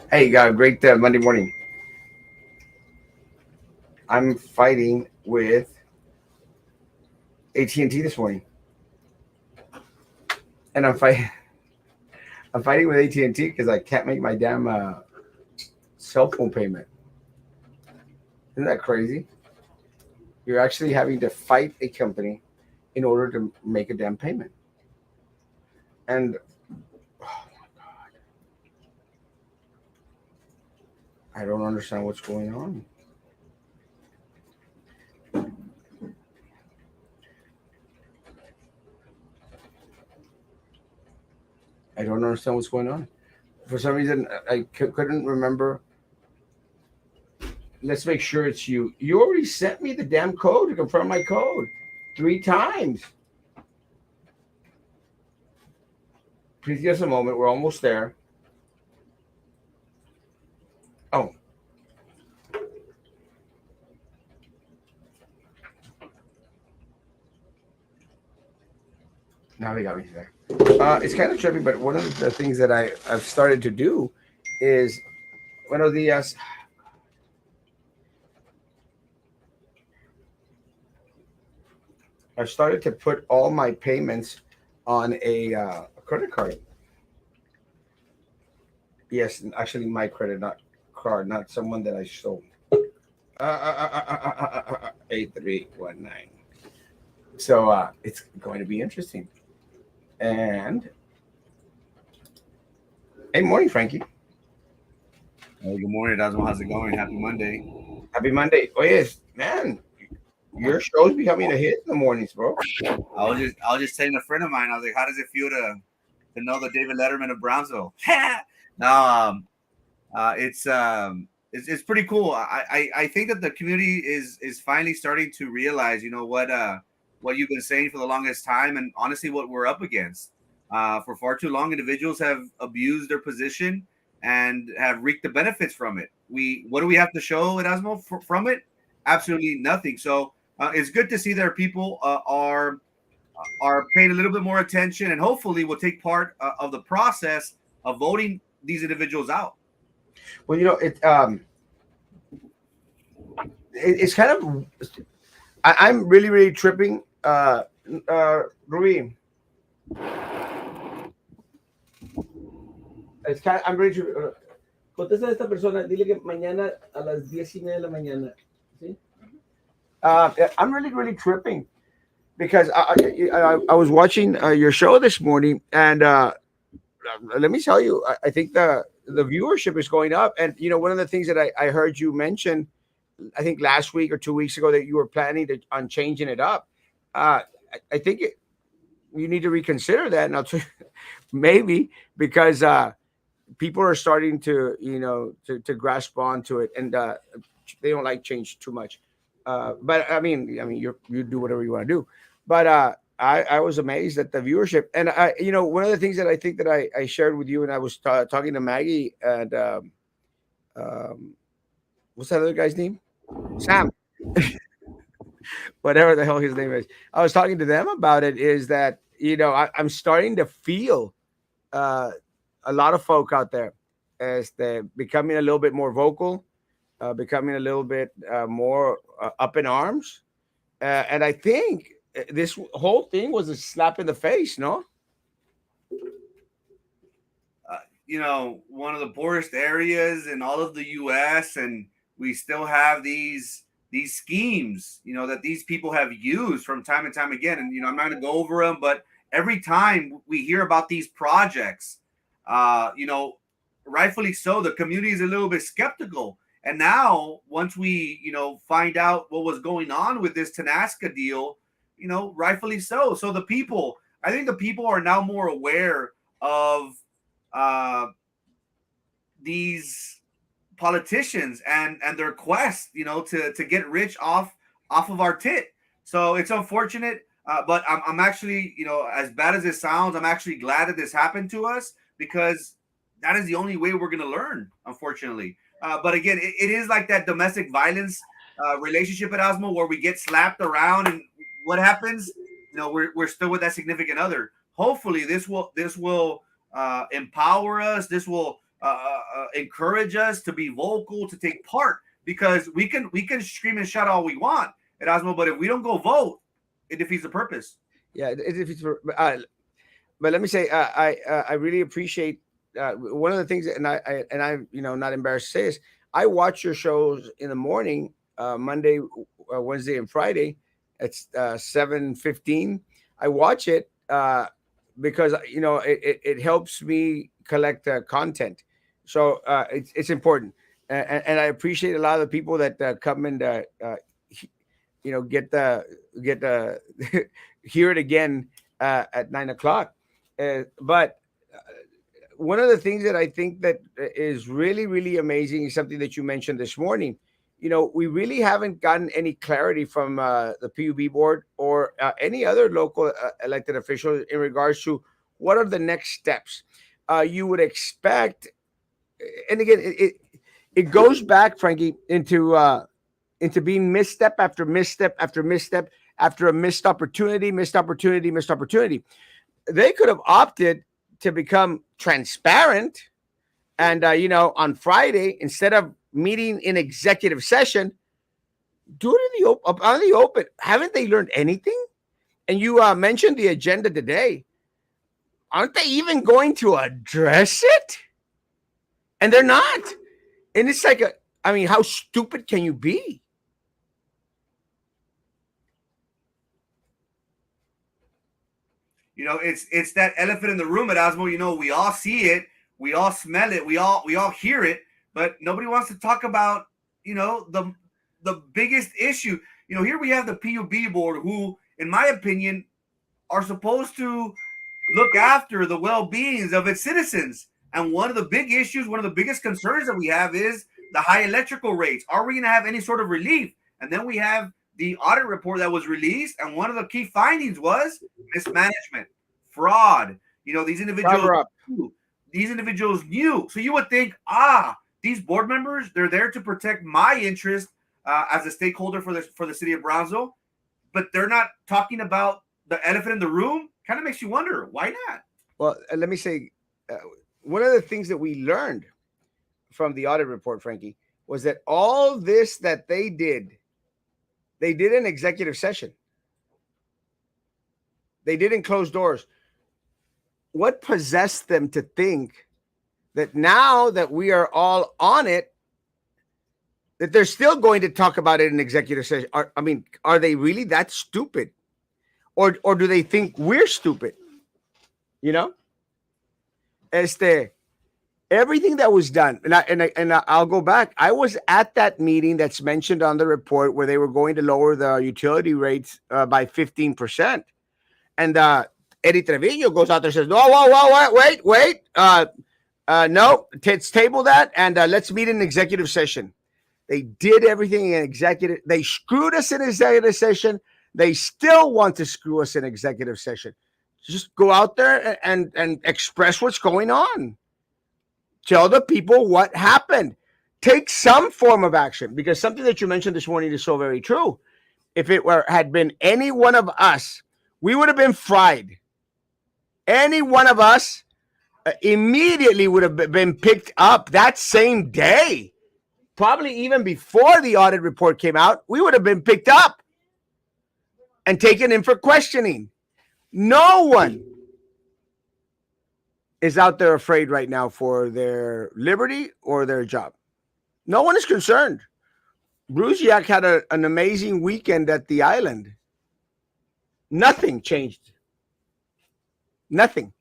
Hey, great Monday morning. I'm fighting with AT&T this morning, and I'm fighting with AT&T because I can't make my damn cell phone payment. Isn't that crazy? You're actually having to fight a company in order to make a damn payment, and I don't understand what's going on. I don't understand what's going on. For some reason, couldn't remember. Let's make sure it's you. You already sent me the damn code to confirm my code 3 times. Please give us a moment. We're almost there. Oh, now they got me there. It's kind of trippy, but one of the things that I've started to do is buenos dias. I've started to put all my payments on a credit card. Yes, actually my credit, not card, not someone that I stole. 8319. So it's going to be interesting. And hey, morning, Frankie. Hey, good morning, Erasmo. How's it going? Happy Monday. Happy Monday. Oh yes, man. Your show's becoming a hit in the mornings, bro. I was just telling a friend of mine. I was like, how does it feel to know the David Letterman of Brownsville? Now, it's pretty cool. I think that the community is finally starting to realize, what you've been saying for the longest time, and honestly, what we're up against. For far too long, individuals have abused their position and have reaped the benefits from it. What do we have to show, Erasmo, from it? Absolutely nothing. So it's good to see that our people are paying a little bit more attention, and hopefully will take part of the process of voting these individuals out. Well, it's kind of I'm really really tripping. Ruby, it's kind of, I'm really tripping. Contesta a esta persona, dile que mañana a las 10:30 de la mañana. ¿Sí? I'm really really tripping because I was watching your show this morning, and let me tell you, I think the viewership is going up. And one of the things that I heard you mention, I think last week or 2 weeks ago, that you were planning on changing it up. I think you need to reconsider that. And I'll tell you, maybe because people are starting to to grasp onto it, and they don't like change too much. But I mean, you do whatever you want to do. But I was amazed at the viewership, and one of the things that I think that I shared with you, and I was talking to Maggie and um, what's that other guy's name? Sam, whatever the hell his name is. I was talking to them about it. Is that I'm starting to feel uh, a lot of folk out there as they're becoming a little bit more vocal, becoming a little bit more up in arms. And I think this whole thing was a slap in the face, no? One of the poorest areas in all of the U.S., and we still have these schemes, that these people have used from time and time again. And I'm not going to go over them, but every time we hear about these projects, uh, you know, rightfully so, the community is a little bit skeptical. And now, once we find out what was going on with this Tanasca deal, rightfully so. So I think the people are now more aware of uh, these politicians and their quest, to get rich off of our tit. So it's unfortunate, but I'm actually, as bad as it sounds, I'm actually glad that this happened to us, because that is the only way we're gonna learn, unfortunately. But again, it is like that domestic violence relationship at Osmo, where we get slapped around, and what happens? We're still with that significant other. Hopefully, this will empower us. This will encourage us to be vocal, to take part, because we can scream and shout all we want, Erasmo, but if we don't go vote, it defeats the purpose. Yeah, if it's but let me say, I really appreciate one of the things, and I not embarrassed to say this. I watch your shows in the morning, Monday, Wednesday, and Friday. It's 7:15. I watch it because it helps me collect content, so it's important, and I appreciate a lot of the people that come and get the hear it again at 9 o'clock. But one of the things that I think that is really, really amazing is something that you mentioned this morning. We really haven't gotten any clarity from the PUB board or any other local elected officials in regards to what are the next steps. You would expect, and again, it goes back, Frankie, into being misstep after misstep after misstep after a missed opportunity, missed opportunity, missed opportunity. They could have opted to become transparent and on Friday, instead of meeting in executive session, do it in on the open. Haven't they learned anything? And you mentioned the agenda today. Aren't they even going to address it? And they're not. And it's like how stupid can you be? It's that elephant in the room, Erasmo. We all see it, we all smell it, we all hear it, but nobody wants to talk about the biggest issue. Here we have the PUB board, who, in my opinion, are supposed to look after the well-beings of its citizens. And one of the big issues, one of the biggest concerns that we have is the high electrical rates. Are we going to have any sort of relief? And then we have the audit report that was released, and one of the key findings was mismanagement, fraud. These individuals knew. So you would think, these board members, they're there to protect my interest as a stakeholder for the city of Brownsville, but they're not talking about the elephant in the room. Kind of makes you wonder, why not? Well, let me say, one of the things that we learned from the audit report, Frankie, was that all this that they did in executive session. They did in closed doors. What possessed them to think that now that we are all on it, that they're still going to talk about it in executive session? Are they really that stupid? Or do they think we're stupid? Everything that was done, and I'll go back. I was at that meeting that's mentioned on the report where they were going to lower the utility rates by 15%, and Eddie Treviño goes out there and says, "No, whoa, wait, no, let's table that and let's meet in executive session." They did everything in executive. They screwed us in executive session. They still want to screw us in executive session. Just go out there and express what's going on. Tell the people what happened. Take some form of action, because something that you mentioned this morning is so very true. If it had been any one of us, we would have been fried. Any one of us immediately would have been picked up that same day. Probably even before the audit report came out, we would have been picked up and taken in for questioning. No one is out there afraid right now for their liberty or their job. No one is concerned. Bruziak had an amazing weekend at the island. Nothing changed. Nothing.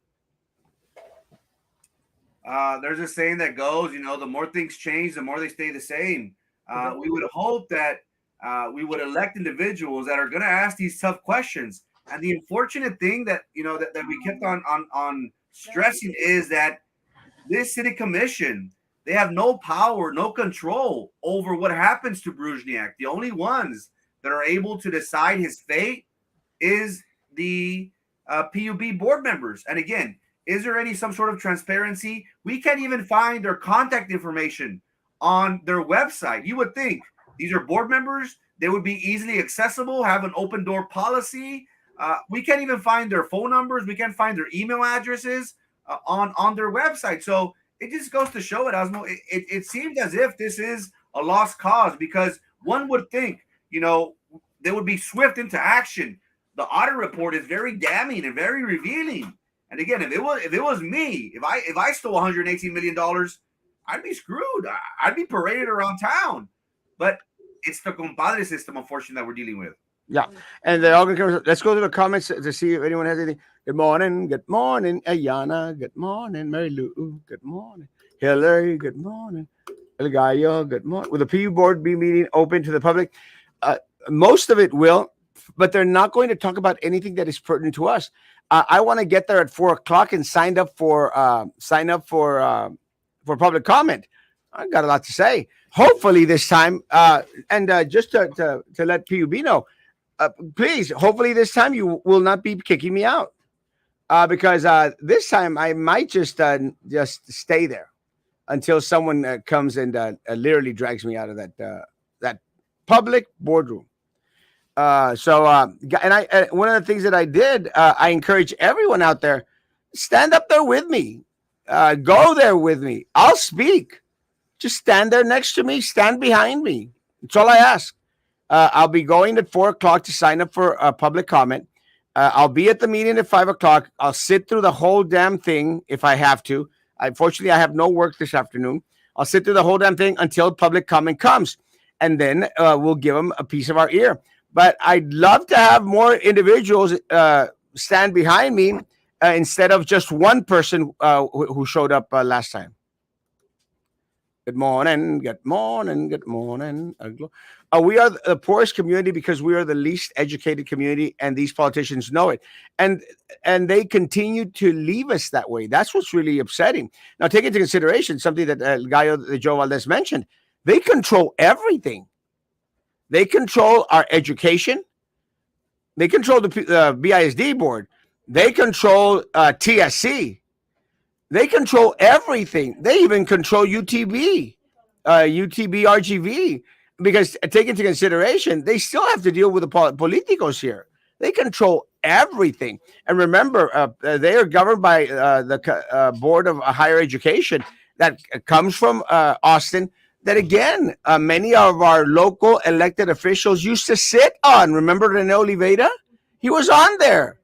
There's a saying that goes, the more things change, the more they stay the same. We would hope that we would elect individuals that are going to ask these tough questions. And the unfortunate thing that that we kept on stressing is that this city commission, they have no power, no control over what happens to Bruzniak. The only ones that are able to decide his fate is the PUB board members. And again, is there some sort of transparency? We can't even find their contact information on their website. You would think these are board members. They would be easily accessible, have an open door policy. We can't even find their phone numbers. We can't find their email addresses on their website. So it just goes to show, Erasmo, it seems as if this is a lost cause because one would think, they would be swift into action. The audit report is very damning and very revealing. And again, if it was me, if I stole $118 million, I'd be screwed. I'd be paraded around town. But it's the compadre system, unfortunately, that we're dealing with. Yeah, and they all come. Let's go to the comments to see if anyone has anything. Good morning, Ayana. Good morning, Mary Lou. Good morning, Hillary. Good morning, El Gallo. Good morning. Will the PU board be meeting open to the public? Most of it will, but they're not going to talk about anything that is pertinent to us. I want to get there at 4 o'clock and sign up for public comment. I got a lot to say. Hopefully this time, and just to let PUB know, please, hopefully this time you will not be kicking me out, because this time I might just stay there until someone comes and literally drags me out of that public boardroom. And I one of the things that I did, I encourage everyone out there, stand up there with me, go there with me. I'll speak. Just stand there next to me, stand behind me. That's all I ask. I'll be going at 4 o'clock to sign up for public comment. I'll be at the meeting at 5 o'clock. I'll sit through the whole damn thing if I have to. Unfortunately, I have no work this afternoon. I'll sit through the whole damn thing until public comment comes, and then we'll give them a piece of our ear. But I'd love to have more individuals stand behind me instead of just one person who showed up last time. Good morning, good morning, good morning. We are the poorest community because we are the least educated community, and these politicians know it. And they continue to leave us that way. That's what's really upsetting. Now, take into consideration something that Gallo de Joe Valdez mentioned. They control everything. They control our education. They control the BISD board. They control TSC. They control everything. They even control UTB, RGV, because take into consideration, they still have to deal with the politicos here. They control everything. And remember, they are governed by the Board of Higher Education that comes from Austin, that again, many of our local elected officials used to sit on. Remember Rene Oliveira? He was on there.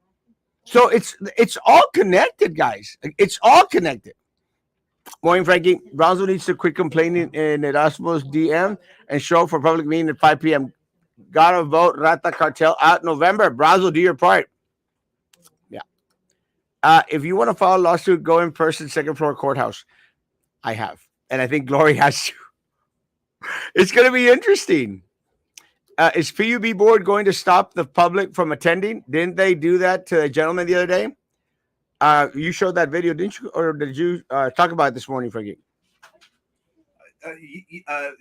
So it's all connected, guys. It's all connected. Morning, Frankie. Brownsville needs to quit complaining in Erasmo's DM and show for public meeting at 5 p.m. Gotta vote Rata Cartel out November. Brownsville, do your part. Yeah. If you want to file a lawsuit, go in person, second floor courthouse. I have. And I think Glory has to. It's going to be interesting. Is PUB board going to stop the public from attending? Didn't they do that to a gentleman the other day? You showed that video, didn't you? Or did you talk about it this morning, Frankie?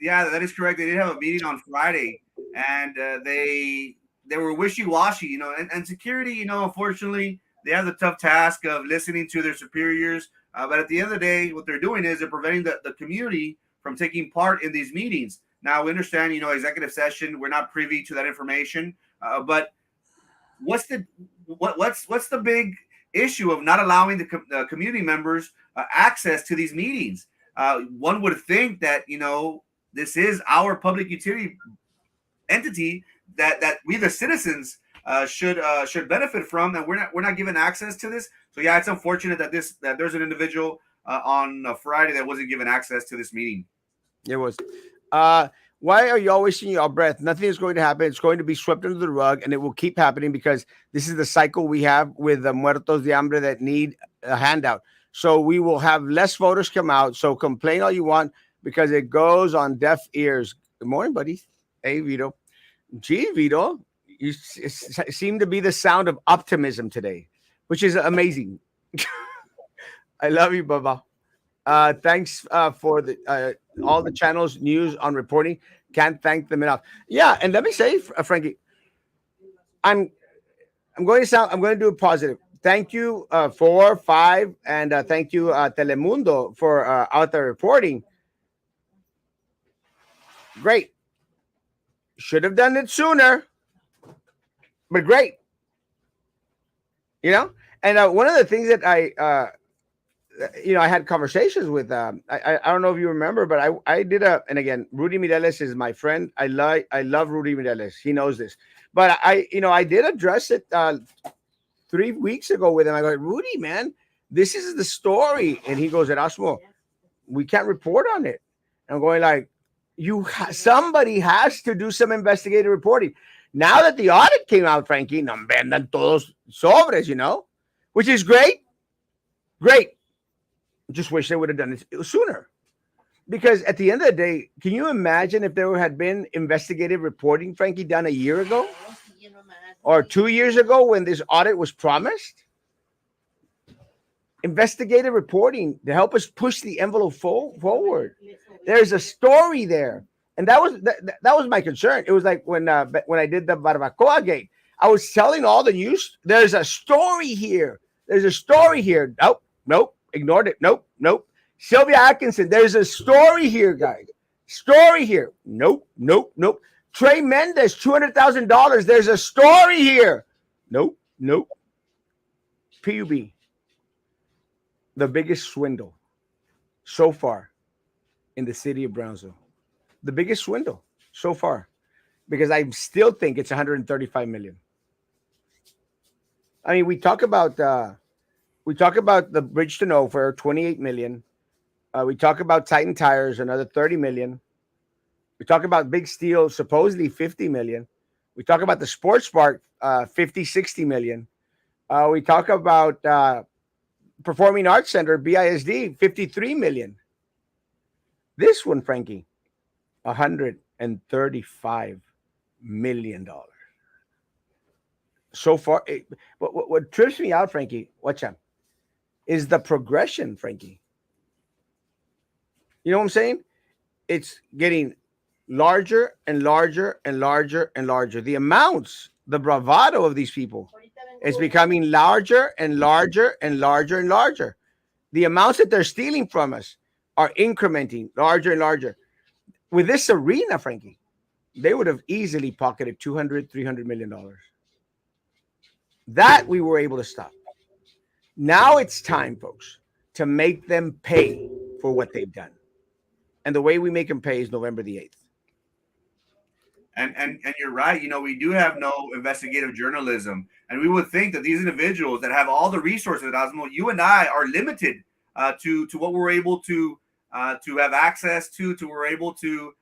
Yeah, that is correct. They did have a meeting on Friday, and they were wishy-washy, and security, unfortunately, they have the tough task of listening to their superiors. But at the end of the day, what they're doing is they're preventing the community from taking part in these meetings. Now, we understand, executive session, we're not privy to that information, but what's the big issue of not allowing the community members access to these meetings? One would think that, this is our public utility entity that we, the citizens, should benefit from, and we're not given access to this. So yeah, it's unfortunate that there's an individual on Friday that wasn't given access to this meeting. It was. Why are you always seeing your breath? Nothing is going to happen. It's going to be swept under the rug, and it will keep happening because this is the cycle we have with the muertos de hambre that need a handout. So we will have less voters come out. So complain all you want because it goes on deaf ears. Good morning, buddy. Hey, Vito. Gee, Vito, you seem to be the sound of optimism today, which is amazing. I love you, Baba. Thanks for all the channels, news on reporting. Can't thank them enough. Yeah, and let me say, Frankie, I'm going to do it positive. Thank you, 4, 5, and thank you, Telemundo, for out there reporting. Great. Should have done it sooner, but great. And one of the things that I had conversations with I don't know if you remember, but I did and again, Rudy Mireles is my friend. I love Rudy Mireles. He knows this. But I did address it 3 weeks ago with him. I go, Rudy, man, this is the story. And he goes, Erasmo, we can't report on it. And I'm going like, somebody has to do some investigative reporting. Now that the audit came out, Frankie, no vendan todos sobres, which is great. Great. Just wish they would have done it sooner. Because at the end of the day, can you imagine if there had been investigative reporting, Frankie, done a year ago or 2 years ago when this audit was promised? Investigative reporting to help us push the envelope forward. There's a story there, and that was my concern. It was like when I did the Barbacoa gate, I was telling all the news. There's a story here. There's a story here. Nope, ignored it. Nope. Sylvia Atkinson, there's a story here, guys. Story here. Nope. Trey Mendez, $200,000. There's a story here. Nope. PUB, the biggest swindle so far in the city of Brownsville. The biggest swindle so far, because I still think it's 135 million. I mean, we talk about the bridge to nowhere, 28 million. We talk about Titan Tires, another 30 million. We talk about Big Steel, supposedly 50 million. We talk about the Sports Park, 50, 60 million. We talk about Performing Arts Center, BISD, 53 million. This one, Frankie, $135 million. So far, what trips me out, Frankie, watch out, is the progression, Frankie. You know what I'm saying? It's getting larger and larger and larger and larger. The amounts, the bravado of these people is becoming larger and larger and larger and larger. The amounts that they're stealing from us are incrementing larger and larger. With this arena, Frankie, they would have easily pocketed $200-300 million. That we were able to stop. Now it's time, folks, to make them pay for what they've done. And the way we make them pay is November the 8th. And you're right. We do have no investigative journalism, and we would think that these individuals that have all the resources, Erasmo, you and I are limited to what we're able to have access to we're able to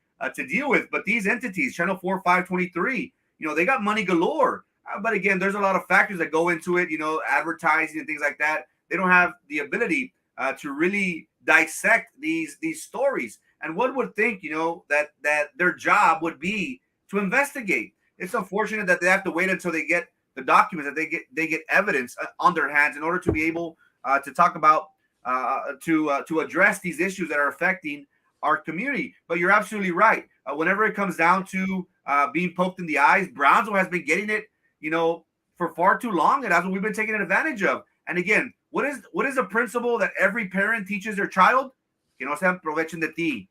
deal with. But these entities, Channel 4, 523, they got money galore. But again, there's a lot of factors that go into it. Advertising and things like that. They don't have the ability to really dissect these stories. And one would think, that their job would be to investigate. It's unfortunate that they have to wait until they get the documents, that they get evidence on their hands in order to be able to talk about to address these issues that are affecting our community. But you're absolutely right. Whenever it comes down to being poked in the eyes, Brownsville has been getting it, for far too long, and that's what we've been taking advantage of. And again, what is a principle that every parent teaches their child? Que no se aprovechen de ti.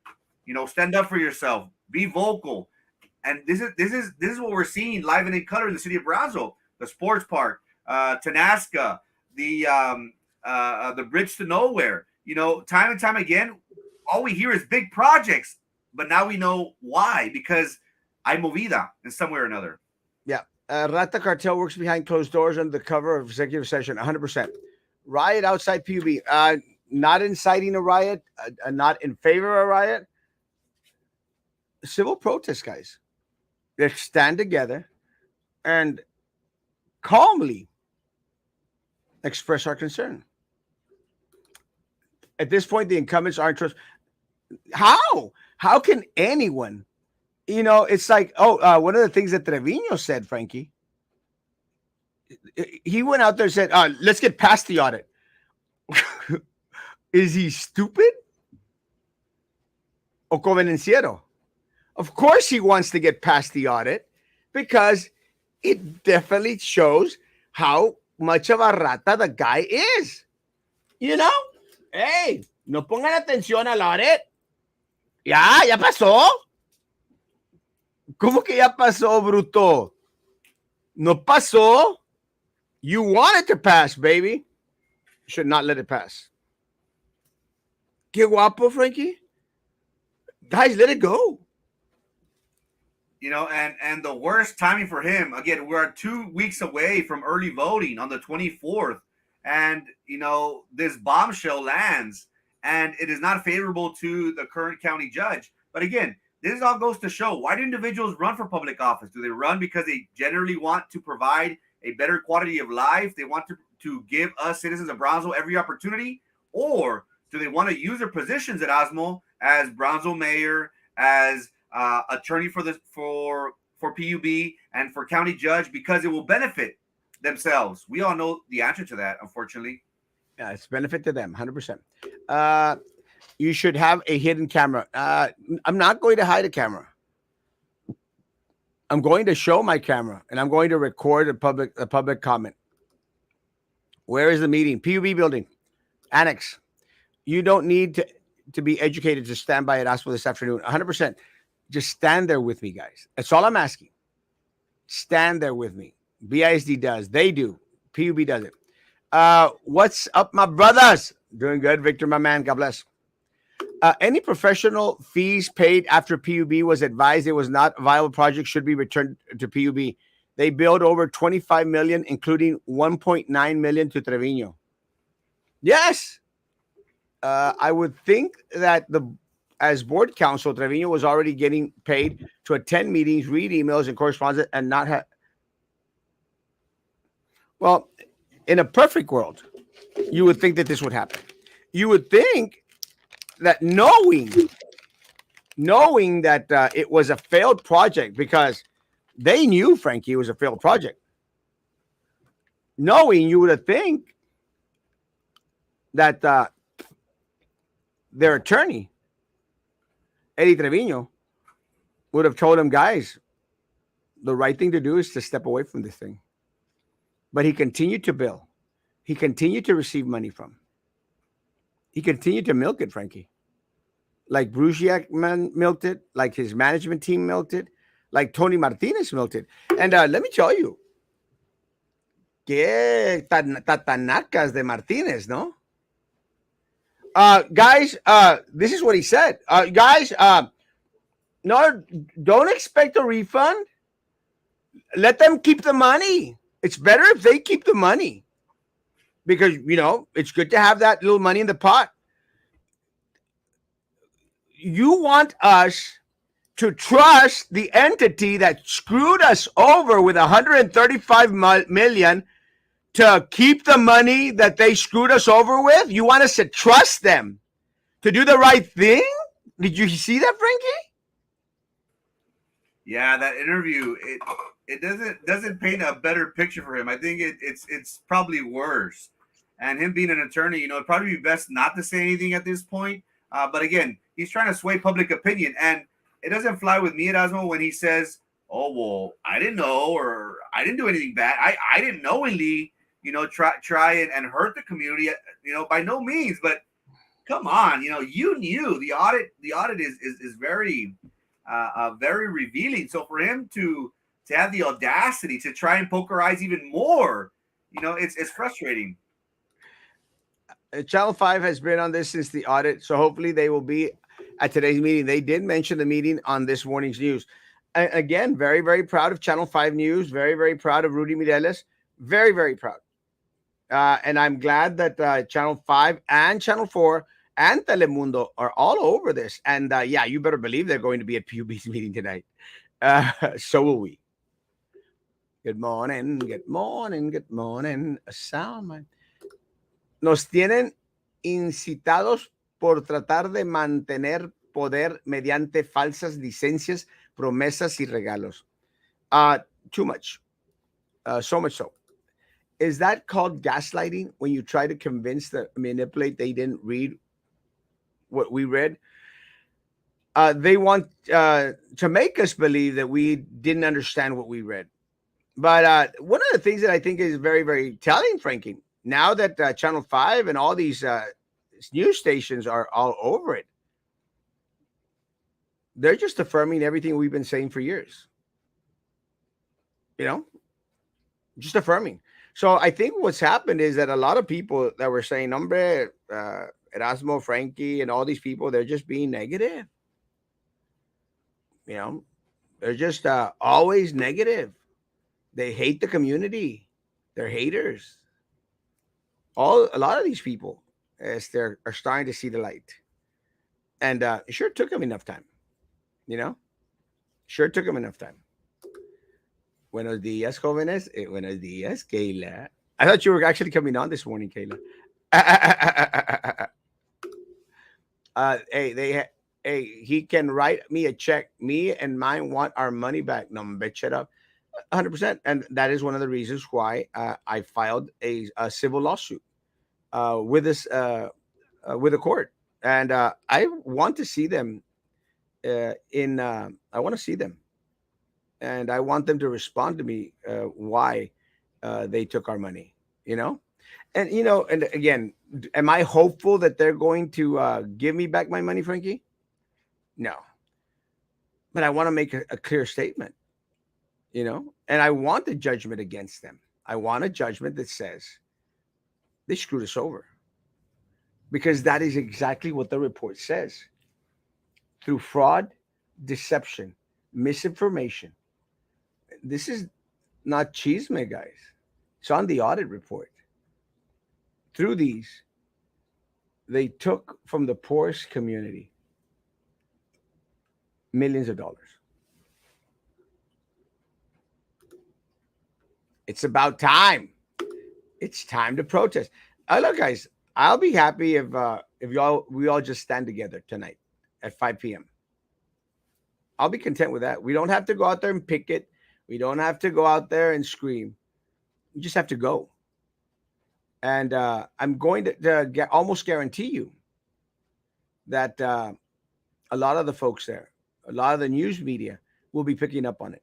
Stand up for yourself. Be vocal. And this is what we're seeing live and in color in the city of Brownsville. The Sports Park, Tanasca, the bridge to nowhere. Time and time again, all we hear is big projects. But now we know why, because hay movida in some way or another. Yeah. Rata Cartel works behind closed doors under the cover of executive session, 100%. Riot outside PUB. Not inciting a riot, not in favor of a riot. Civil protest, guys. Let's stand together and calmly express our concern. At this point, the incumbents aren't trust. How can anyone? It's like, one of the things that Trevino said, Frankie, he went out there and said, let's get past the audit. Is he stupid? O convenenciero? Of course he wants to get past the audit because it definitely shows how much of a rata the guy is. Hey, no pongan atención al audit. Ya pasó. ¿Cómo que ya pasó, bruto? No pasó. You want it to pass, baby. Should not let it pass. Que guapo, Frankie. Guys, let it go. And the worst timing for him. Again, we're 2 weeks away from early voting on the 24th, and this bombshell lands, and it is not favorable to the current county judge. But again, this all goes to show, why do individuals run for public office? Do they run because they generally want to provide a better quality of life? They want to give us citizens of Brownsville every opportunity, or do they want to use their positions at Osmo as Brownsville mayor, as attorney for PUB and for county judge, because it will benefit themselves? We all know the answer to that, unfortunately. Yeah, it's benefit to them, 100%. You should have a hidden camera. I'm not going to hide a camera. I'm going to show my camera, and I'm going to record a public comment. Where is the meeting? PUB building, annex. You don't need to be educated to stand by Erasmo this afternoon. 100%. Just stand there with me, guys. That's all I'm asking. Stand there with me. BISD does. They do. PUB does it. What's up, my brothers? Doing good, Victor, my man. God bless. Any professional fees paid after PUB was advised it was not a viable project should be returned to PUB. They billed over $25 million, including $1.9 million to Trevino. Yes. I would think that as board counsel, Trevino was already getting paid to attend meetings, read emails and correspondence, and not have. Well, in a perfect world, you would think that this would happen. You would think that knowing that it was a failed project, because they knew, Frankie, it was a failed project. Knowing, you would have think that their attorney, Eddie Trevino, would have told him, guys, the right thing to do is to step away from this thing. But he continued to bill. He continued to receive money from. He continued to milk it, Frankie. Like Brusiak milked it, like his management team milked it, like Tony Martinez milked it. And let me tell you, que tatanacas de Martinez, no? Guys, this is what he said. Guys, no, don't expect a refund. Let them keep the money. It's better if they keep the money, because, it's good to have that little money in the pot. You want us to trust the entity that screwed us over with $135 million to keep the money that they screwed us over with? You want us to trust them to do the right thing? Did you see that, Frankie? Yeah, that interview, it doesn't paint a better picture for him. I think it's probably worse. And him being an attorney, it'd probably be best not to say anything at this point. But again, he's trying to sway public opinion, and it doesn't fly with me, Erasmo, when he says, "Oh, well, I didn't know, or I didn't do anything bad. I didn't knowingly, try and hurt the community. By no means. But come on, you knew the audit. The audit is very, very revealing. So for him to have the audacity to try and poke our eyes even more, it's frustrating." Channel 5 has been on this since the audit, so hopefully they will be at today's meeting. They did mention the meeting on this morning's news. Again, very, very proud of Channel 5 News. Very, very proud of Rudy Mireles. Very, very proud. And I'm glad that Channel 5 and Channel 4 and Telemundo are all over this. And yeah, you better believe they're going to be at PUB's meeting tonight. So will we. Good morning, good morning, good morning. A sound mind. Nos tienen incitados por tratar de mantener poder mediante falsas licencias, promesas y regalos. Too much. So much so. Is that called gaslighting, when you try to convince manipulate they didn't read what we read? They want to make us believe that we didn't understand what we read. But one of the things that I think is very, very telling, Frankie, now that Channel 5 and all these news stations are all over it, they're just affirming everything we've been saying for years. Just affirming. So I think what's happened is that a lot of people that were saying, hombre, Erasmo, Frankie, and all these people, they're just being negative. You know, they're just always negative. They hate the community. They're haters. A lot of these people, as they're are starting to see the light, and it sure took them enough time. You know, sure took them enough time. Buenos días, jóvenes. Buenos días, Kayla. I thought you were actually coming on this morning, Kayla. Hey, hey, he can write me a check. Me and mine want our money back. No, bitch, shut up. 100%. And that is one of the reasons why I filed a civil lawsuit with this with the court. And I want to see them I want to see them, and I want them to respond to me why they took our money. You know, and and again, am I hopeful that they're going to give me back my money, Frankie? No, but I want to make a clear statement. And I want a judgment against them. I want a judgment that says they screwed us over, because that is exactly what the report says. Through fraud, deception, misinformation. This is not chisme, guys. It's on the audit report. Through these, they took from the poorest community millions of dollars. It's about time. It's time to protest. Look, guys, I'll be happy if we all just stand together tonight at 5 p.m. I'll be content with that. We don't have to go out there and picket. We don't have to go out there and scream. You just have to go. And I'm going to almost guarantee you that a lot of the folks there, a lot of the news media will be picking up on it.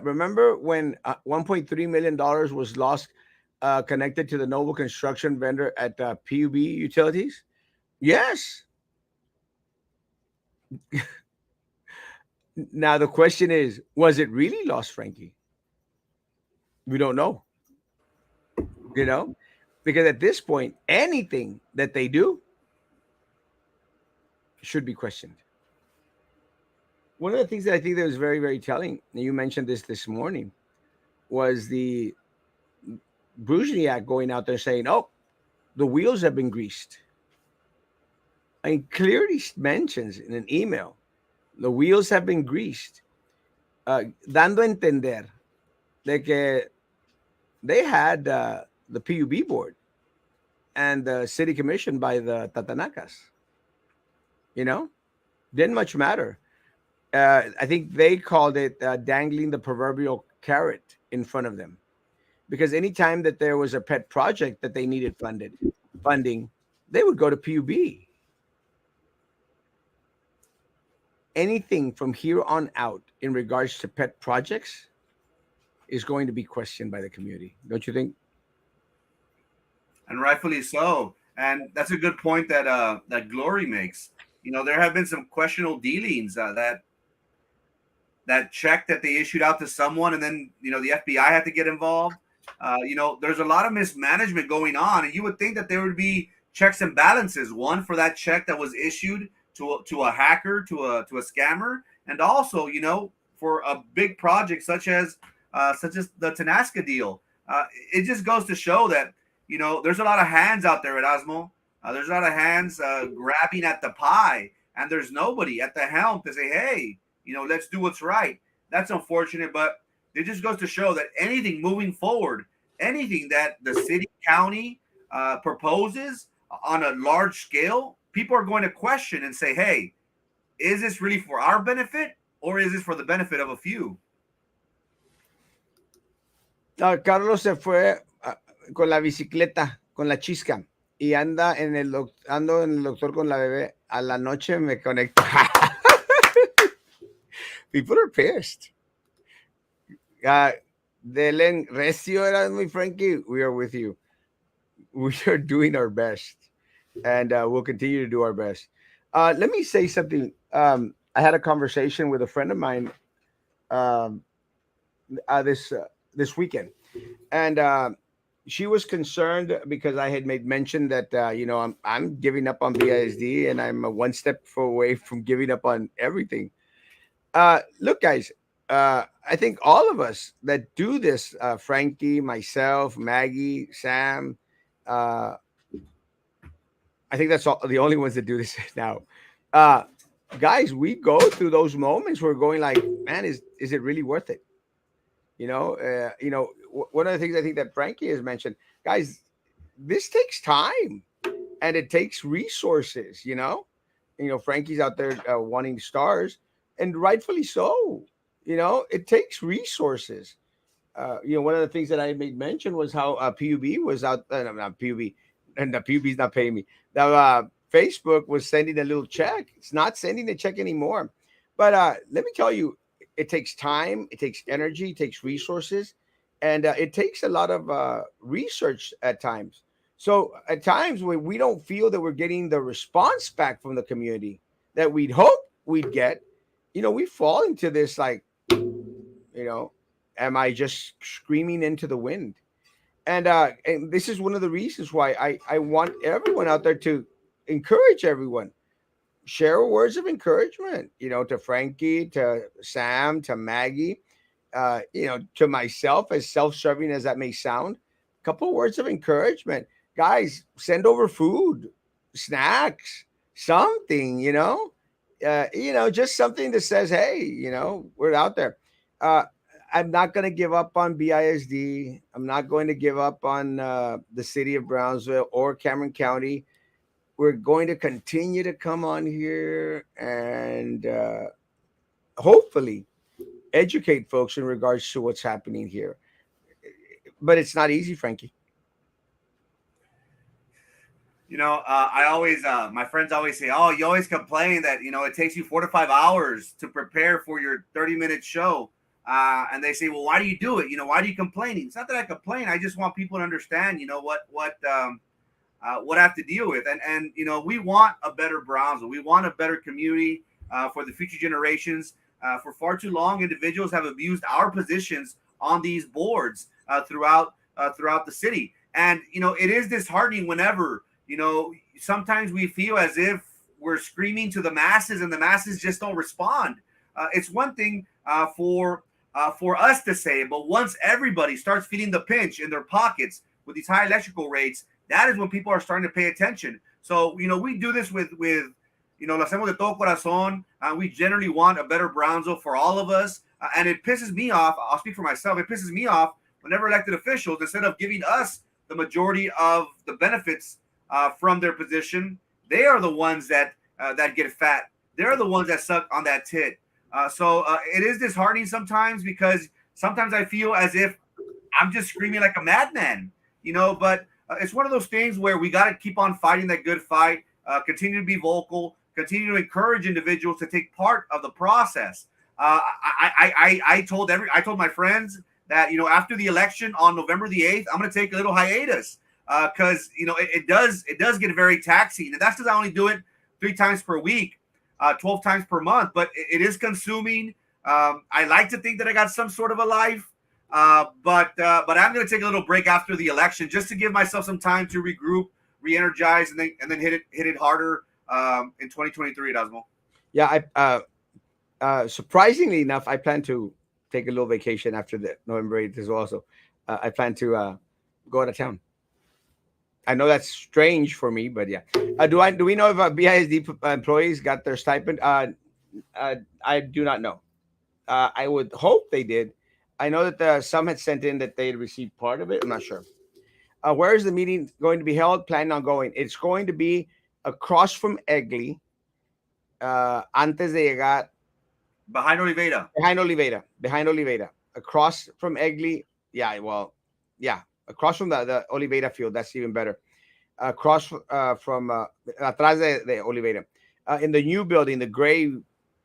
Remember when $1.3 million was lost connected to the Noble Construction vendor at PUB Utilities? Yes. Now the question is, was it really lost, Frankie? We don't know. You know, because at this point, anything that they do should be questioned. One of the things that I think that was very, very telling, and you mentioned this morning, was the Bruzhniak going out there saying, "Oh, the wheels have been greased." I mean, clearly mentions in an email, the wheels have been greased, dando a entender de que they had the PUB board and the city commission by the Tatanakas. Didn't much matter. I think they called it dangling the proverbial carrot in front of them, because anytime that there was a pet project that they needed funding, they would go to PUB. Anything from here on out in regards to pet projects is going to be questioned by the community, don't you think? And rightfully so. And that's a good point that that Glory makes. There have been some questionable dealings that check that they issued out to someone, and then the FBI had to get involved. There's a lot of mismanagement going on, and you would think that there would be checks and balances. One for that check that was issued to a hacker, to a scammer, and also for a big project such as the Tanasca deal. It just goes to show that there's a lot of hands out there at Osmo. There's a lot of hands grabbing at the pie, and there's nobody at the helm to say, hey, let's do what's right. That's unfortunate, but it just goes to show that anything moving forward, anything that the city, county proposes on a large scale, people are going to question and say, hey, is this really for our benefit, or is this for the benefit of a few? Carlos se fue con la bicicleta, con la chisca, y ando en el doctor con la bebé. A la noche me conecto. People are pissed. Delen Recio era muy Frankie. We are with you. We are doing our best, and we'll continue to do our best. Let me say something. I had a conversation with a friend of mine this weekend, and she was concerned because I had made mention that I'm giving up on BISD and I'm one step away from giving up on everything. Look, guys, I think all of us that do this, Frankie, myself, Maggie, Sam, uh, I think that's all the only ones that do this now. Uh, Guys, we go through those moments where we're going like, man, is it really worth it? One of the things I think that Frankie has mentioned, guys, this takes time and it takes resources. Frankie's out there wanting stars, and rightfully so. It takes resources. One of the things that I made mention was how PUB was out. No, not PUB, and the PUB's not paying me. The Facebook was sending a little check. It's not sending a check anymore. But let me tell you, it takes time, it takes energy, it takes resources, and it takes a lot of research at times. So at times when we don't feel that we're getting the response back from the community that we'd hope we'd get, we fall into this like, you know, am I just screaming into the wind? And this is one of the reasons why I want everyone out there to encourage everyone. Share words of encouragement, to Frankie, to Sam, to Maggie, to myself, as self-serving as that may sound. A couple words of encouragement. Guys, send over food, snacks, something, just something that says, hey, we're out there. Uh, I'm not going to give up on BISD. I'm not going to give up on the city of Brownsville or Cameron County. We're going to continue to come on here and hopefully educate folks in regards to what's happening here. But it's not easy, Frankie. I always, my friends always say, "Oh, you always complain that it takes you 4 to 5 hours to prepare for your 30-minute show." And they say, "Well, why do you do it? Why do you complain?" It's not that I complain. I just want people to understand, what I have to deal with. And we want a better Brownsville. We want a better community for the future generations. For far too long, individuals have abused our positions on these boards throughout the city. And it is disheartening whenever sometimes we feel as if we're screaming to the masses and the masses just don't respond. It's one thing for us to say, but once everybody starts feeling the pinch in their pockets with these high electrical rates, that is when people are starting to pay attention. So we do this with lo hacemos de todo corazón. We generally want a better Brownsville for all of us, and it pisses me off. I'll speak for myself. It pisses me off whenever elected officials, instead of giving us the majority of the benefits from their position, they are the ones that get fat. They're the ones that suck on that tit. So it is disheartening sometimes, because sometimes I feel as if I'm just screaming like a madman, but it's one of those things where we got to keep on fighting that good fight, continue to be vocal, continue to encourage individuals to take part of the process. I told my friends that, after the election on November the 8th, I'm going to take a little hiatus because, it does get very taxing. And that's because I only do it 3 times per week, 12 times per month, but it is consuming. I like to think that I got some sort of a life. But I'm going to take a little break after the election just to give myself some time to regroup, re-energize, and then hit it harder in 2023, Erasmo. Yeah, surprisingly enough, I plan to take a little vacation after the November 8th as well. So I plan to go out of town. I know that's strange for me, but yeah. Do we know if BISD employees got their stipend? I do not know. I would hope they did. I know that some had sent in that they had received part of it. I'm not sure. Where is the meeting going to be held? Planning on going. It's going to be across from Egley. Antes de llegar. Behind Oliveira. Behind Oliveira. Across from Egley. Yeah, well, yeah. Across from the Oliveira field. That's even better. Across from atrás de Oliveira. In the new building, the gray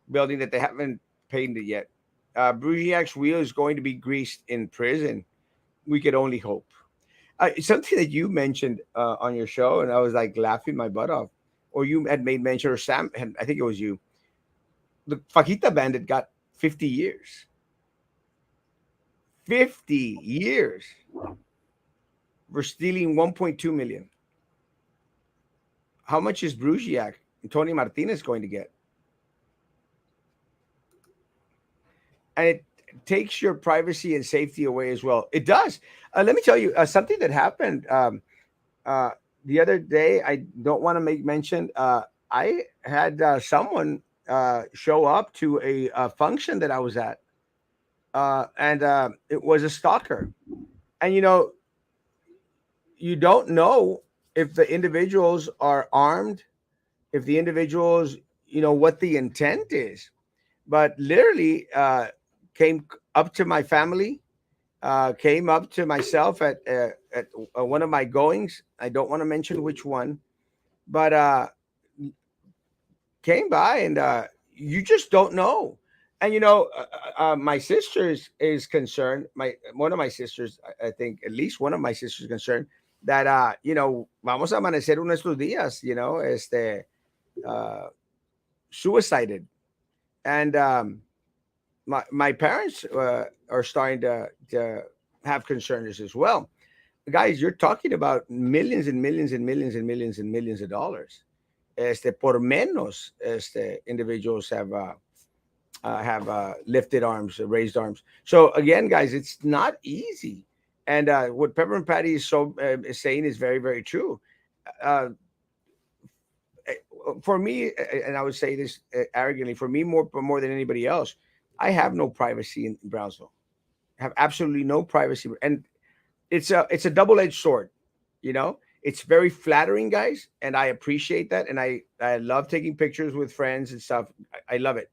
building that they haven't painted yet. Brugiac's wheel is going to be greased in prison. We could only hope. Something that you mentioned on your show, and I was like laughing my butt off, or you had made mention, or Sam, I think it was you. The Fajita Bandit got 50 years. 50 years. for stealing 1.2 million. How much is Brugiac and Tony Martinez going to get? And it takes your privacy and safety away as well. It does. Let me tell you something that happened uh, the other day. I don't want to make mention. I had someone show up to a function that I was at, and it was a stalker. And you don't know if the individuals are armed, if the individuals, what the intent is. But literally came up to my family, came up to myself at one of my goings. I don't want to mention which one, but came by, and you just don't know. And my sister is concerned. My One of my sisters, I think at least one of my sisters, is concerned that vamos a amanecer uno de estos días, uh, suicided, and my parents are starting to have concerns as well. Guys, you're talking about millions and millions and millions and millions and millions of dollars. Por menos, individuals have lifted arms, raised arms. So again, guys, it's not easy. And what Peppermint Patty is saying is very, very true. Uh, for me, and I would say this arrogantly, for me more than anybody else, I have no privacy in Brownsville. I have absolutely no privacy, and it's a double edged sword. It's very flattering, guys, and I appreciate that, and I love taking pictures with friends and stuff. I love it,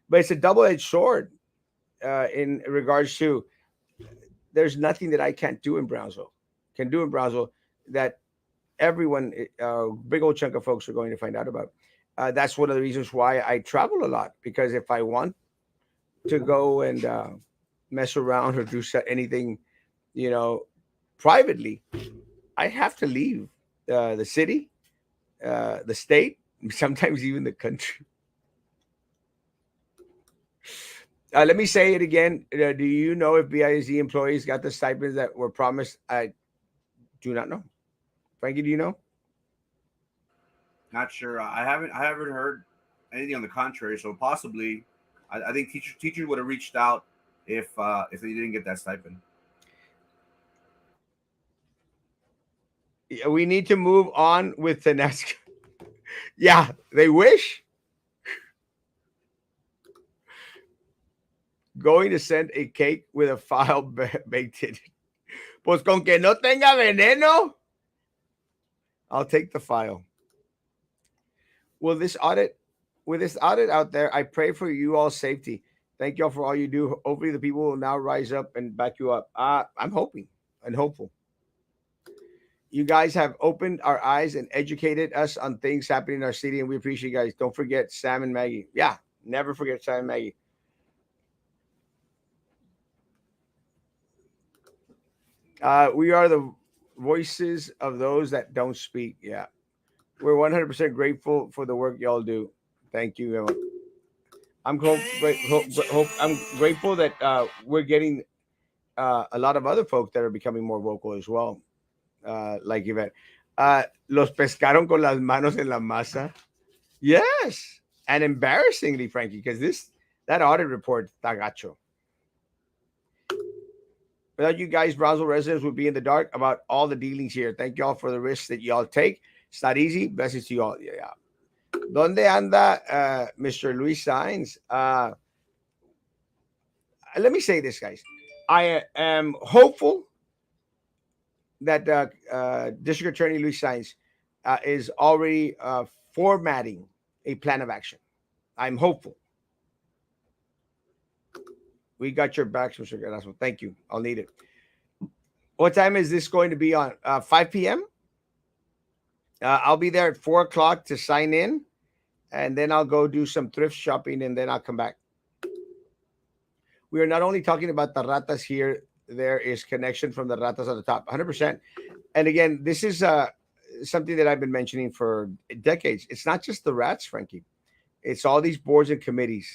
but it's a double edged sword in regards to there's nothing that I can't do in Brownsville, can do in Brownsville that everyone, big old chunk of folks are going to find out about. That's one of the reasons why I travel a lot, because if I want to go and mess around or do anything, you know, privately, I have to leave the city, the state, sometimes even the country. Let me say it again. Do you know if BIZ employees got the stipends that were promised? I do not know. Frankie, do you know? Not sure. I haven't heard anything on the contrary. So possibly, I think teachers would have reached out if they didn't get that stipend. Yeah, we need to move on with the next. Yeah, they wish. Going to send a cake with a file baked in it. Pues con que no tenga veneno, I'll take the file. Will this audit, with this audit out there, I pray for you all safety. Thank you all for all you do. Hopefully, the people will now rise up and back you up. I'm hoping and hopeful. You guys have opened our eyes and educated us on things happening in our city, and we appreciate you guys. Don't forget Sam and Maggie. Yeah, never forget Sam and Maggie. We are the voices of those that don't speak. Yeah, we're 100% grateful for the work y'all do. Thank you. I'm grateful that we're getting a lot of other folks that are becoming more vocal as well. Like Yvette. Los pescaron con las manos en la masa. Yes. And embarrassingly, Frankie, because that audit report, tagacho. Without you guys, Brownsville residents would be in the dark about all the dealings here. Thank y'all for the risks that y'all take. It's not easy. Blessings to you all. Yeah. ¿Dónde anda Mr. Luis Sainz? Let me say this, guys. I am hopeful that District Attorney Luis Sainz is already formatting a plan of action. I'm hopeful. We got your back, Mr. Erasmo. Thank you. I'll need it. What time is this going to be on? 5 p.m.? I'll be there at 4 o'clock to sign in, and then I'll go do some thrift shopping, and then I'll come back. We are not only talking about the ratas here, there is connection from the ratas on the top, 100%. And again, this is something that I've been mentioning for decades. It's not just the rats, Frankie. It's all these boards and committees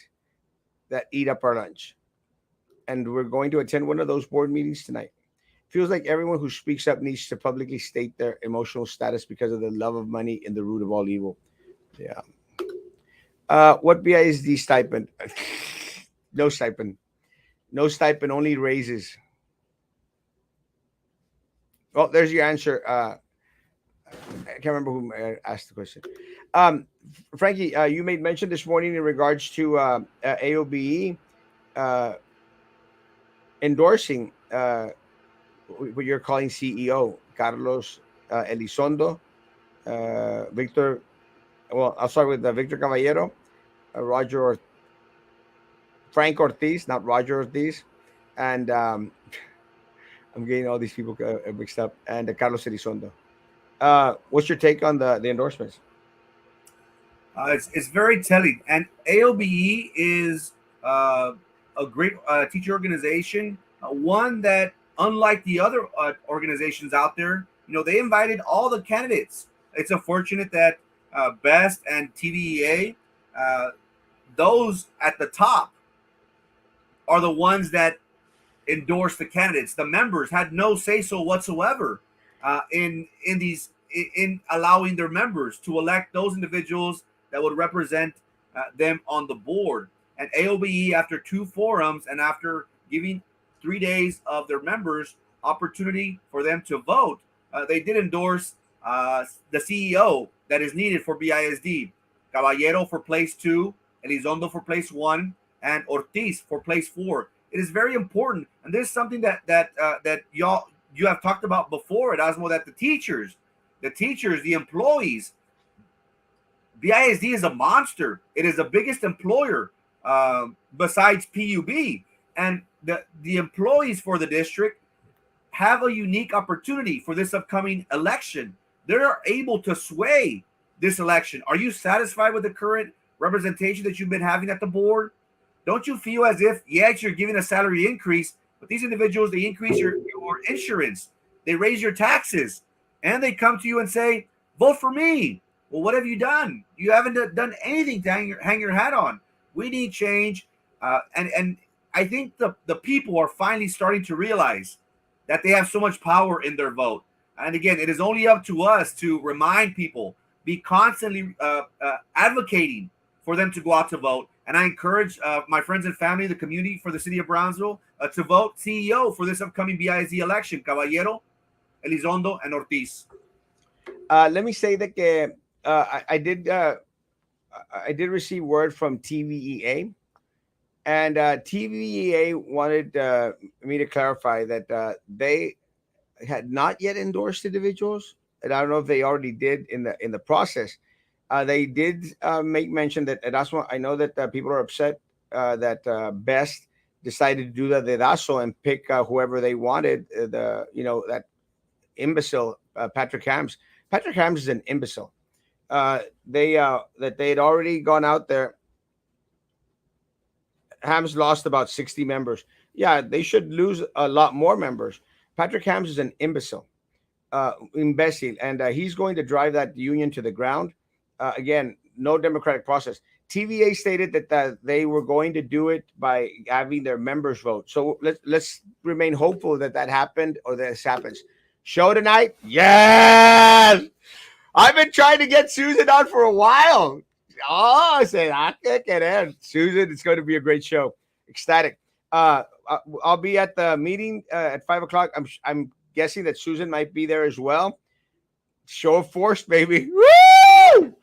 that eat up our lunch. And we're going to attend one of those board meetings tonight. Feels like everyone who speaks up needs to publicly state their emotional status because of the love of money and the root of all evil. Yeah. What BISD stipend? No stipend. No stipend, only raises. Well, there's your answer. I can't remember who asked the question. Um, Frankie, you made mention this morning in regards to AOBE uh, endorsing what you're calling CEO, Carlos Elizondo, Victor. Well, I'll start with Victor Caballero, Roger Frank Ortiz, not Roger Ortiz, and I'm getting all these people mixed up, and Carlos Elizondo. What's your take on the endorsements? It's very telling. And AOBE is uh, a great teacher organization, one that, unlike the other organizations out there, they invited all the candidates. It's unfortunate that BEST and TVEA, uh, those at the top, are the ones that endorse the candidates. The members had no say so whatsoever in allowing their members to elect those individuals that would represent them on the board. And AOBE, after two forums and after giving 3 days of their members opportunity for them to vote, they did endorse the CEO that is needed for BISD. Caballero for place 2, Elizondo for place 1, and Ortiz for place 4. It is very important, and this is something that you have talked about before, Erasmo, that the employees, BISD is a monster. It is the biggest employer besides PUB, and the employees for the district have a unique opportunity for this upcoming election. They're able to sway this election. Are you satisfied with the current representation that you've been having at the board? Don't you feel as if, yes, you're giving a salary increase, but these individuals, they increase your insurance, they raise your taxes, and they come to you and say, vote for me. Well, what have you done? You haven't done anything to hang your hat on. We need change. And I think the people are finally starting to realize that they have so much power in their vote. And again, it is only up to us to remind people, be constantly advocating for them to go out to vote. And I encourage my friends and family, the community for the city of Brownsville, to vote CEO for this upcoming BISD election, Caballero, Elizondo, and Ortiz. Let me say that I did receive word from TVEA, and TVEA wanted me to clarify that they had not yet endorsed individuals, and I don't know if they already did in the process. They did make mention that Erasmo. I know that people are upset that Best decided to do the dedazo and pick whoever they wanted. That imbecile Patrick Hams. Patrick Hams is an imbecile. They that they had already gone out there. Hams lost about 60 members. Yeah, they should lose a lot more members. Patrick Hams is an imbecile, and he's going to drive that union to the ground. Again, no democratic process. TVA stated that they were going to do it by having their members vote. So let's remain hopeful that happened or that this happens. Show tonight? Yes! I've been trying to get Susan on for a while. Oh, I said, I can't get in. Susan, it's going to be a great show. Ecstatic. I'll be at the meeting at 5 o'clock. I'm guessing that Susan might be there as well. Show of force, baby. Woo!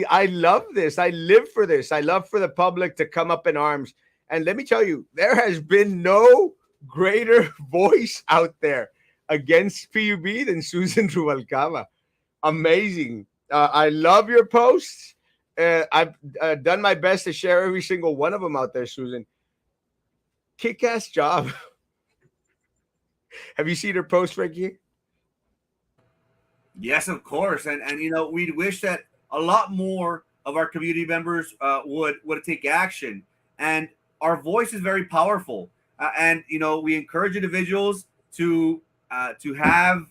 I love this. I live for this. I love for the public to come up in arms. And let me tell you, there has been no greater voice out there against PUB than Susan Rubalcaba. Amazing. I love your posts. I've done my best to share every single one of them out there, Susan. Kick-ass job. Have you seen her post, Frankie? Yes, of course. And we wish that a lot more of our community members would take action. And our voice is very powerful. And we encourage individuals to have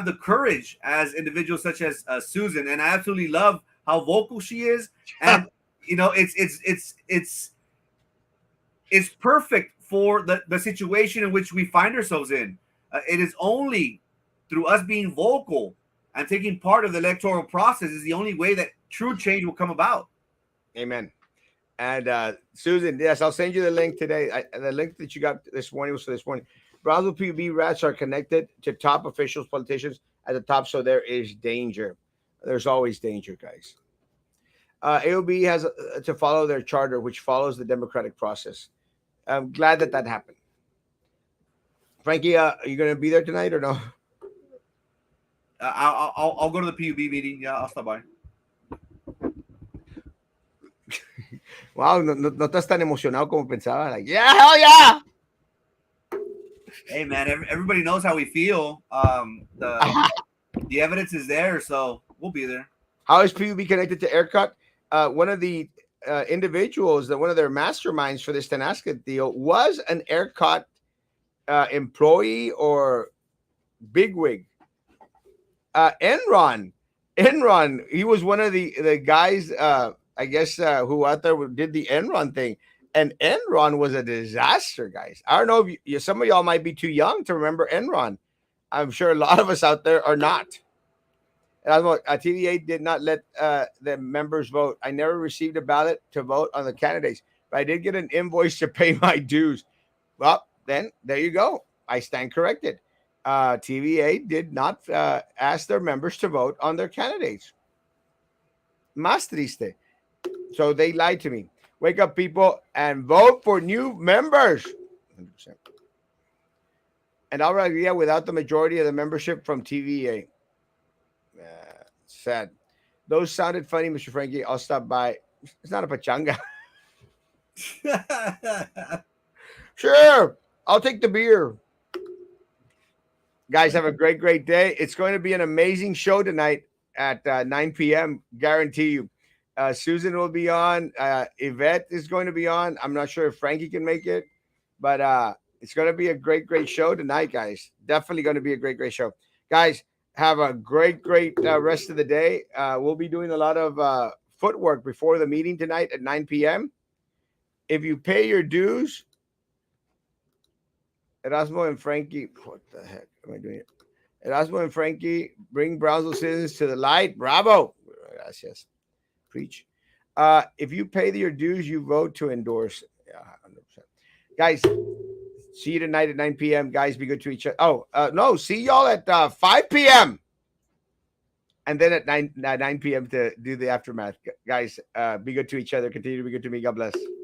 the courage as individuals such as Susan. And I absolutely love how vocal she is. And it's perfect for the situation in which we find ourselves in. It is only through us being vocal and taking part of the electoral process is the only way that true change will come about. Amen. And Susan, yes, I'll send you the link today. The link that you got this morning was for this morning. Brownsville PUB rats are connected to top officials, politicians at the top, so there is danger. There's always danger, guys. AOB has to follow their charter, which follows the democratic process. I'm glad that that happened. Frankie, are you going to be there tonight or no? I'll go to the PUB meeting. Yeah, I'll stop by. Wow, no estás tan emocionado como pensaba. Like, yeah, hell yeah! Hey man, everybody knows how we feel. The evidence is there, so we'll be there. How is PUB connected to ERCOT? One of the individuals, that one of their masterminds for this Tenasca deal was an ERCOT employee or bigwig. Enron, he was one of the guys, I guess, who out there did the Enron thing. And Enron was a disaster, guys. I don't know if some of y'all might be too young to remember Enron. I'm sure a lot of us out there are not. TVA did not let the members vote. I never received a ballot to vote on the candidates, but I did get an invoice to pay my dues. Well, then there you go. I stand corrected. TVA did not ask their members to vote on their candidates. Más triste. So they lied to me. Wake up, people, and vote for new members. 100%. And Alregia without the majority of the membership from TVA. Sad. Those sounded funny, Mr. Frankie. I'll stop by. It's not a pachanga. Sure. I'll take the beer. Guys, have a great day. It's going to be an amazing show tonight at 9 p.m. Guarantee you. Susan will be on. Yvette is going to be on. I'm not sure if Frankie can make it, but it's going to be a great show tonight, guys. Definitely going to be a great show. Guys, have a great rest of the day. We'll be doing a lot of footwork before the meeting tonight at 9 p.m. If you pay your dues, Erasmo and Frankie, what the heck am I doing? Erasmo and Frankie bring Brownsville citizens to the light. Bravo. Gracias. Preach. If you pay your dues, you vote to endorse. Yeah, 100%. Guys, see you tonight at 9 p.m. Guys, be good to each other. Oh, no, see y'all at 5 p.m. And then at 9 p.m. to do the aftermath. Guys, be good to each other. Continue to be good to me. God bless.